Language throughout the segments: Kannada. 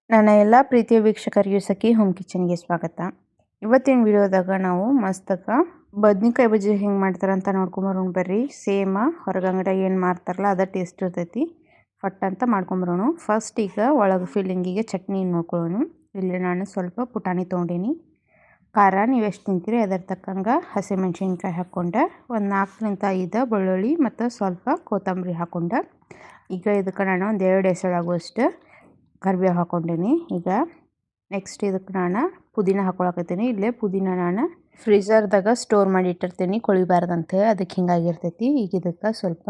ನನ್ನ ಎಲ್ಲ ಪ್ರೀತಿಯ ವೀಕ್ಷಕರಿಗೂ ಸಖಿ ಹೋಮ್ ಕಿಚನ್ಗೆ ಸ್ವಾಗತ. ಇವತ್ತಿನ ವಿಡಿಯೋದಾಗ ನಾವು ಮಸ್ತಕ ಬದ್ನಿಕಾಯಿ ಬಜ್ಜಿ ಹೆಂಗೆ ಮಾಡ್ತಾರೆ ಅಂತ ನೋಡ್ಕೊಂಬರೋಣ ಬರ್ರಿ. ಸೇಮ್ ಹೊರಗಂಗಡಿಯಾಗ ಏನು ಮಾರ್ತಾರಲ್ಲ ಅದೇ ಟೇಸ್ಟ್ ಇರ್ತೈತಿ. ಫಟ್ ಅಂತ ಮಾಡ್ಕೊಂಬರೋಣ. ಫಸ್ಟ್ ಈಗ ಒಳಗೆ ಫಿಲ್ಲಿಂಗಿಗೆ ಚಟ್ನಿ ನೋಡ್ಕೊಳ್ಳೋಣ. ಇಲ್ಲಿ ನಾನು ಸ್ವಲ್ಪ ಪುಟಾಣಿ ತೊಗೊಂಡೀನಿ. ಖಾರ ನೀವು ಎಷ್ಟು ತಿಂತೀರಿ ಅದರ ತಕ್ಕಂಗೆ ಹಸಿಮೆಣ್ಸಿನ್ಕಾಯಿ ಹಾಕ್ಕೊಂಡೆ, ಒಂದು 4-5 ಬೆಳ್ಳುಳ್ಳಿ ಮತ್ತು ಸ್ವಲ್ಪ ಕೊತ್ತಂಬರಿ ಹಾಕ್ಕೊಂಡೆ. ಈಗ ಇದಕ್ಕೆ ನಾನು ಒಂದು 2 ಎಸಳಾಗುವಷ್ಟು ಕರಿಬೇವು ಹಾಕ್ಕೊಂಡೀನಿ. ಈಗ ನೆಕ್ಸ್ಟ್ ಇದಕ್ಕೆ ನಾನು ಪುದೀನ ಹಾಕ್ಕೊಳಕತ್ತೀನಿ. ಇಲ್ಲೇ ಪುದೀನ ನಾನು ಫ್ರೀಝರ್ದಾಗ ಸ್ಟೋರ್ ಮಾಡಿ ಇಟ್ಟಿರ್ತೀನಿ ಕೊಳಿಬಾರ್ದಂತ, ಅದಕ್ಕೆ ಹಿಂಗಾಗಿರ್ತೈತಿ. ಈಗ ಇದಕ್ಕೆ ಸ್ವಲ್ಪ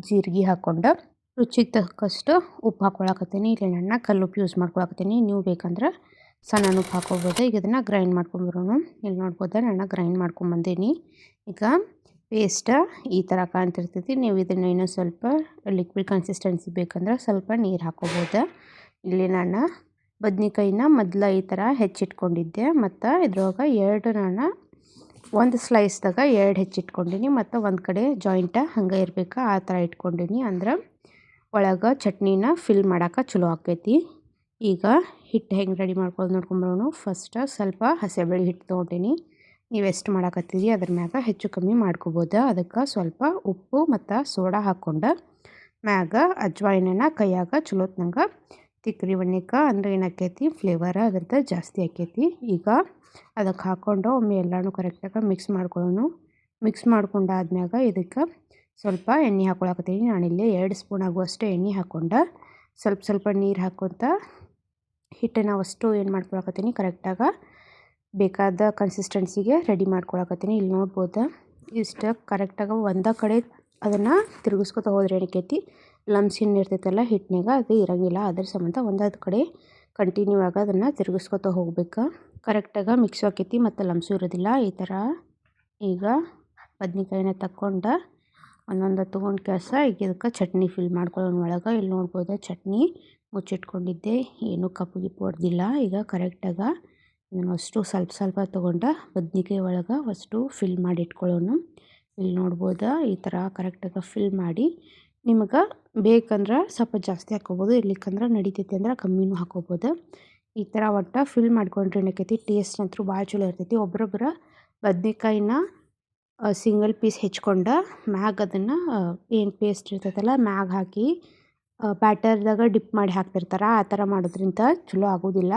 ಜೀರಿಗೆ ಹಾಕ್ಕೊಂಡು ರುಚಿಗೆ ತಕ್ಕಷ್ಟು ಉಪ್ಪು ಹಾಕ್ಕೊಳಕತ್ತೀನಿ. ಇಲ್ಲಿ ನಾನು ಕಲ್ಲುಪ್ಪು ಯೂಸ್ ಮಾಡ್ಕೊಳಕತ್ತೀನಿ. ನೀವು ಬೇಕಂದ್ರೆ ಸಣ್ಣ ಉಪ್ಪು ಹಾಕೋಬೋದು. ಈಗ ಇದನ್ನು ಗ್ರೈಂಡ್ ಮಾಡ್ಕೊಂಬರೋಣ. ಇಲ್ಲಿ ನೋಡ್ಬೋದು ನಾನು ಗ್ರೈಂಡ್ ಮಾಡ್ಕೊಂಬಂದೀನಿ. ಈಗ ಪೇಸ್ಟ್ ಈ ಥರ ಕಾಣ್ತಿರ್ತೈತಿ. ನೀವು ಇದನ್ನು ಇನ್ನೂ ಸ್ವಲ್ಪ ಲಿಕ್ವಿಡ್ ಕನ್ಸಿಸ್ಟೆನ್ಸಿ ಬೇಕಂದ್ರೆ ಸ್ವಲ್ಪ ನೀರು ಹಾಕೋಬೋದು. ಇಲ್ಲಿ ನಾನು ಬದ್ನಿಕಾಯಿನ ಮೊದಲು ಈ ಥರ ಹೆಚ್ಚಿಟ್ಕೊಂಡಿದ್ದೆ ಮತ್ತು ಇದ್ರೊಳಗೆ ನಾನು ಒಂದು ಸ್ಲೈಸ್ದಾಗ 2 ಹೆಚ್ಚಿಟ್ಕೊಂಡೀನಿ ಮತ್ತು ಒಂದು ಕಡೆ ಜಾಯಿಂಟ ಹಂಗೆ ಇರಬೇಕು ಆ ಥರ ಇಟ್ಕೊಂಡೀನಿ. ಅಂದ್ರೆ ಒಳಗೆ ಚಟ್ನಿನ ಫಿಲ್ ಮಾಡೋಕೆ ಚಲೋ ಆಕೈತಿ. ಈಗ ಹಿಟ್ಟು ಹೆಂಗೆ ರೆಡಿ ಮಾಡ್ಕೊಳ್ಳೋದು ನೋಡ್ಕೊಂಬರೋಣ. ಫಸ್ಟ್ ಸ್ವಲ್ಪ ಹಸಿಬೇಳೆ ಹಿಟ್ಟು ತೊಗೊಂಡೀನಿ. ನೀವು ಎಷ್ಟು ಮಾಡಕತ್ತೀರಿ ಅದ್ರ ಮ್ಯಾಗ ಹೆಚ್ಚು ಕಮ್ಮಿ ಮಾಡ್ಕೋಬೋದು. ಅದಕ್ಕೆ ಸ್ವಲ್ಪ ಉಪ್ಪು ಮತ್ತು ಸೋಡಾ ಹಾಕ್ಕೊಂಡು ಮ್ಯಾಗ ಅಜ್ವಾಯಿನ ಕೈಯಾಗ ಚಲೋತ್ನಂಗೆ ತಿಕ್ರಿ ಒಣ್ಣಿಕ ಅಂದ್ರೆ ಏನಾಕೈತಿ ಫ್ಲೇವರ್ ಅದ್ರದ್ದು ಜಾಸ್ತಿ ಆಕೈತಿ. ಈಗ ಅದಕ್ಕೆ ಹಾಕ್ಕೊಂಡು ಒಮ್ಮೆ ಎಲ್ಲನೂ ಕರೆಕ್ಟಾಗಿ ಮಿಕ್ಸ್ ಮಾಡ್ಕೊಳ್ಳೋಣ. ಮಿಕ್ಸ್ ಮಾಡ್ಕೊಂಡಾದ್ಮ್ಯಾಗ ಇದಕ್ಕೆ ಸ್ವಲ್ಪ ಎಣ್ಣೆ ಹಾಕ್ಕೊಳಕತ್ತೀನಿ. ನಾನಿಲ್ಲಿ 2 ಸ್ಪೂನ್ ಆಗುವಷ್ಟು ಎಣ್ಣೆ ಹಾಕ್ಕೊಂಡು ಸ್ವಲ್ಪ ನೀರು ಹಾಕ್ಕೊತ ಹಿಟ್ಟನ್ನು ಅಷ್ಟು ಏನು ಮಾಡ್ಕೊಳಕತ್ತೀನಿ ಕರೆಕ್ಟಾಗಿ ಬೇಕಾದ ಕನ್ಸಿಸ್ಟೆನ್ಸಿಗೆ ರೆಡಿ ಮಾಡ್ಕೊಳಕತ್ತೀನಿ. ಇಲ್ಲಿ ನೋಡ್ಬೋದು ಇಷ್ಟು ಕರೆಕ್ಟಾಗಿ ಒಂದೇ ಕಡೆ ಅದನ್ನು ತಿರುಗಿಸ್ಕೊತ ಹೋದ್ರೆ ಏನಕ್ಕೈತಿ ಲಮ್ಸ್ ಇರ್ತೈತಲ್ಲ ಹಿಟ್ಟಿನಾಗ ಅದು ಇರೋಂಗಿಲ್ಲ. ಅದ್ರ ಸಂಬಂಧ ಒಂದೊಂದು ಕಡೆ ಕಂಟಿನ್ಯೂ ಆಗಿ ಅದನ್ನು ತಿರುಗಿಸ್ಕೊತ ಹೋಗ್ಬೇಕು. ಕರೆಕ್ಟಾಗಿ ಮಿಕ್ಸ್ ಆಕೈತಿ ಮತ್ತು ಲಮ್ಸು ಇರೋದಿಲ್ಲ ಈ ಥರ. ಈಗ ಬದ್ನಿಕಾಯಿನ ತಕ್ಕೊಂಡು ಒಂದೊಂದು ತೊಗೊಂಡು ಈಗ ಇದಕ್ಕೆ ಚಟ್ನಿ ಫಿಲ್ ಮಾಡ್ಕೊಳ್ಳೋಣ ಒಳಗೆ. ಇಲ್ಲಿ ನೋಡ್ಬೋದು ಚಟ್ನಿ ಮುಚ್ಚಿಟ್ಕೊಂಡಿದ್ದೆ, ಏನೂ ಕಪ್ಪು ಗಿಪ್ಪು ಹೊಡೆದಿಲ್ಲ. ಈಗ ಕರೆಕ್ಟಾಗಿ ಇದನ್ನು ಅಷ್ಟು ಸ್ವಲ್ಪ ತೊಗೊಂಡು ಬದ್ನಿಕಾಯಿ ಒಳಗೆ ಅಷ್ಟು ಫಿಲ್ ಮಾಡಿ ಇಟ್ಕೊಳ್ಳೋಣ. ಇಲ್ಲಿ ನೋಡ್ಬೋದು ಈ ಥರ ಕರೆಕ್ಟಾಗಿ ಫಿಲ್ ಮಾಡಿ, ನಿಮಗೆ ಬೇಕಂದ್ರೆ ಸ್ವಲ್ಪ ಜಾಸ್ತಿ ಹಾಕ್ಕೋಬೋದು, ಇರ್ಲಿಕ್ಕಂದ್ರೆ ನಡಿತೈತಿ ಅಂದ್ರೆ ಕಮ್ಮಿನೂ ಹಾಕ್ಕೋಬೋದು. ಈ ಥರ ಒಟ್ಟು ಫಿಲ್ ಮಾಡ್ಕೊಂಡ್ರೆ ಏನಕ್ಕೈತಿ ಟೇಸ್ಟ್ ಅಂತೂ ಭಾಳ ಚಲೋ ಇರ್ತೈತಿ. ಒಬ್ಬೊಬ್ಬರು ಬದ್ನಿಕಾಯಿನ ಸಿಂಗಲ್ ಪೀಸ್ ಹೆಚ್ಕೊಂಡು ಮ್ಯಾಗ ಅದನ್ನು ಏನು ಪೇಸ್ಟ್ ಇರ್ತೈತಲ್ಲ ಮ್ಯಾಗ ಹಾಕಿ ಬ್ಯಾಟರ್ದಾಗ ಡಿಪ್ ಮಾಡಿ ಹಾಕ್ತಿರ್ತಾರೆ. ಆ ಥರ ಮಾಡೋದ್ರಿಂದ ಚಲೋ ಆಗೋದಿಲ್ಲ.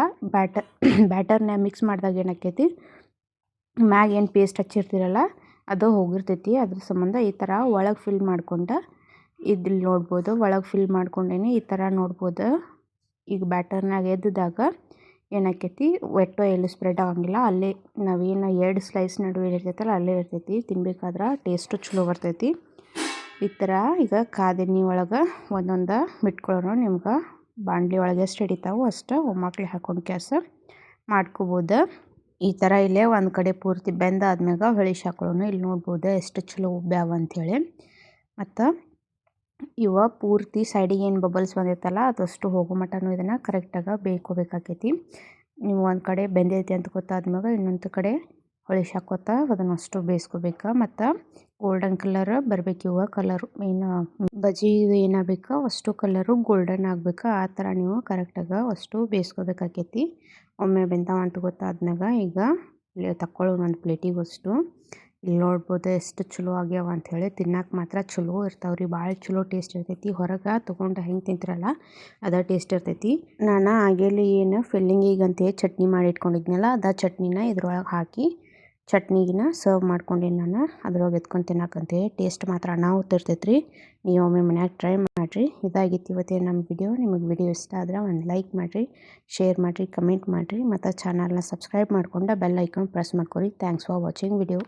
ಬ್ಯಾಟರ್ನ ಮಿಕ್ಸ್ ಮಾಡಿದಾಗ ಏನಾಕೈತಿ ಮ್ಯಾಗ ಏನು ಪೇಸ್ಟ್ ಹಚ್ಚಿರ್ತೀರಲ್ಲ ಅದು ಹೋಗಿರ್ತೈತಿ. ಅದ್ರ ಸಂಬಂಧ ಈ ಥರ ಒಳಗೆ ಫಿಲ್ ಮಾಡ್ಕೊಂಡು ಇದ್ರಲ್ಲಿ ನೋಡ್ಬೋದು ಒಳಗೆ ಫಿಲ್ ಮಾಡ್ಕೊಂಡೇನಿ ಈ ಥರ ನೋಡ್ಬೋದು. ಈಗ ಬ್ಯಾಟರ್ನಾಗ ಎದ್ದಾಗ ಏನಾಕೈತಿ ಒಟ್ಟು ಎಲ್ಲಿ ಸ್ಪ್ರೆಡ್ ಆಗಂಗಿಲ್ಲ, ಅಲ್ಲೇ ನಾವೇನು 2 ಸ್ಲೈಸ್ ನಡುವೆ ಇರ್ತೈತಲ್ಲ ಅಲ್ಲೇ ಇರ್ತೈತಿ. ತಿನ್ಬೇಕಾದ್ರೆ ಟೇಸ್ಟು ಚಲೋ ಬರ್ತೈತಿ. ಈ ಥರ ಈಗ ಕಾದೆಣ್ಣೆ ಒಳಗೆ ಒಂದೊಂದು ಬಿಟ್ಕೊಳ್ಳೋಣ. ನಿಮ್ಗೆ ಬಾಣಲಿ ಒಳಗೆ ಎಷ್ಟು ಹಿಡಿತಾವೋ ಅಷ್ಟು ಒಮ್ಮಕ್ಳಿ ಹಾಕೊಂಡು ಕ್ಯಾಸ ಮಾಡ್ಕೋಬೋದು. ಈ ಥರ ಇಲ್ಲೇ ಒಂದು ಕಡೆ ಪೂರ್ತಿ ಬೆಂದಾದ್ಮ್ಯಾಗ ಹೊಳಿಸಿ ಹಾಕೊಳ್ಳೋಣ. ಇಲ್ಲಿ ನೋಡ್ಬೋದು ಎಷ್ಟು ಚಲೋ ಉಬ್ಬ್ಯಾವ ಅಂಥೇಳಿ. ಮತ್ತು ಇವ ಪೂರ್ತಿ ಸೈಡಿಗೆ ಏನು ಬಬಲ್ಸ್ ಬಂದೈತಲ್ಲ ಅದಷ್ಟು ಹೋಗೋ ಮಟನೂ ಇದನ್ನು ಕರೆಕ್ಟಾಗಿ ಬೇಯ್ಕೋಬೇಕಾಕೈತಿ. ನೀವು ಒಂದು ಕಡೆ ಬೆಂದೈತಿ ಅಂತ ಗೊತ್ತಾದ್ಮ್ಯಾಗ ಇನ್ನೊಂದು ಕಡೆ ಹೊಳಿಸಿ ಹಾಕೋತ ಅದನ್ನಷ್ಟು ಬೇಯಿಸ್ಕೋಬೇಕು. ಮತ್ತು ಗೋಲ್ಡನ್ ಕಲರ್ ಬರಬೇಕು. ಇವ ಕಲರು ಏನು ಬಜ್ಜಿ ಏನಾಗಬೇಕು ಅಷ್ಟು ಕಲರು ಗೋಲ್ಡನ್ ಆಗಬೇಕು. ಆ ಥರ ನೀವು ಕರೆಕ್ಟಾಗಿ ಅಷ್ಟು ಬೇಯಿಸ್ಕೋಬೇಕಾಕೈತಿ. ಒಮ್ಮೆ ಬೆಂದಾವ ಅಂತ ಗೊತ್ತಾದ್ಮ್ಯಾಗ ಈಗ ತಕ್ಕೊಳ್ಳೋಣ ಒಂದು ಪ್ಲೇಟಿಗೆ ಅಷ್ಟು. ಇಲ್ಲಿ ನೋಡ್ಬೋದು ಎಷ್ಟು ಚಲೋ ಆಗ್ಯಾವ ಅಂಥೇಳಿ. ತಿನ್ನಕ್ಕೆ ಮಾತ್ರ ಚಲೋ ಇರ್ತಾವ್ರಿ, ಭಾಳ ಚಲೋ ಟೇಸ್ಟ್ ಇರ್ತೈತಿ. ಹೊರಗೆ ತೊಗೊಂಡು ಹೆಂಗೆ ತಿಂತಿರಲ್ಲ ಅದೇ ಟೇಸ್ಟ್ ಇರ್ತೈತಿ. ನಾನು ಆಗೇಲಿ ಏನು ಫಿಲ್ಲಿಂಗಿಗಂತೆ ಚಟ್ನಿ ಮಾಡಿ ಇಟ್ಕೊಂಡಿದ್ನಲ್ಲ ಅದ ಚಟ್ನಿನ ಇದ್ರೊಳಗೆ ಹಾಕಿ ಚಟ್ನಿಗಿನ ಸರ್ವ್ ಮಾಡ್ಕೊಂಡೀನಿ ನಾನು. ಅದ್ರೊಳಗೆ ಎತ್ಕೊಂಡು ತಿನ್ನಕ್ಕಂತೆ ಟೇಸ್ಟ್ ಮಾತ್ರ ಅನಾಹುತ ಇರ್ತೈತ್ರಿ. ನೀವು ಒಮ್ಮೆ ಮನ್ಯಾಗ ಟ್ರೈ ಮಾಡಿರಿ. ಇದಾಗಿತ್ತು ಇವತ್ತೇ ನಮ್ಮ ವಿಡಿಯೋ. ನಿಮಗೆ ವಿಡಿಯೋ ಇಷ್ಟ ಆದ್ರೆ ಒಂದು ಲೈಕ್ ಮಾಡಿರಿ, ಶೇರ್ ಮಾಡಿರಿ, ಕಮೆಂಟ್ ಮಾಡಿರಿ ಮತ್ತು ಚಾನಲ್ನ ಸಬ್ಸ್ಕ್ರೈಬ್ ಮಾಡ್ಕೊಂಡು ಬೆಲ್ ಐಕಾನ್ ಪ್ರೆಸ್ ಮಾಡ್ಕೊರಿ. Thanks for watching video.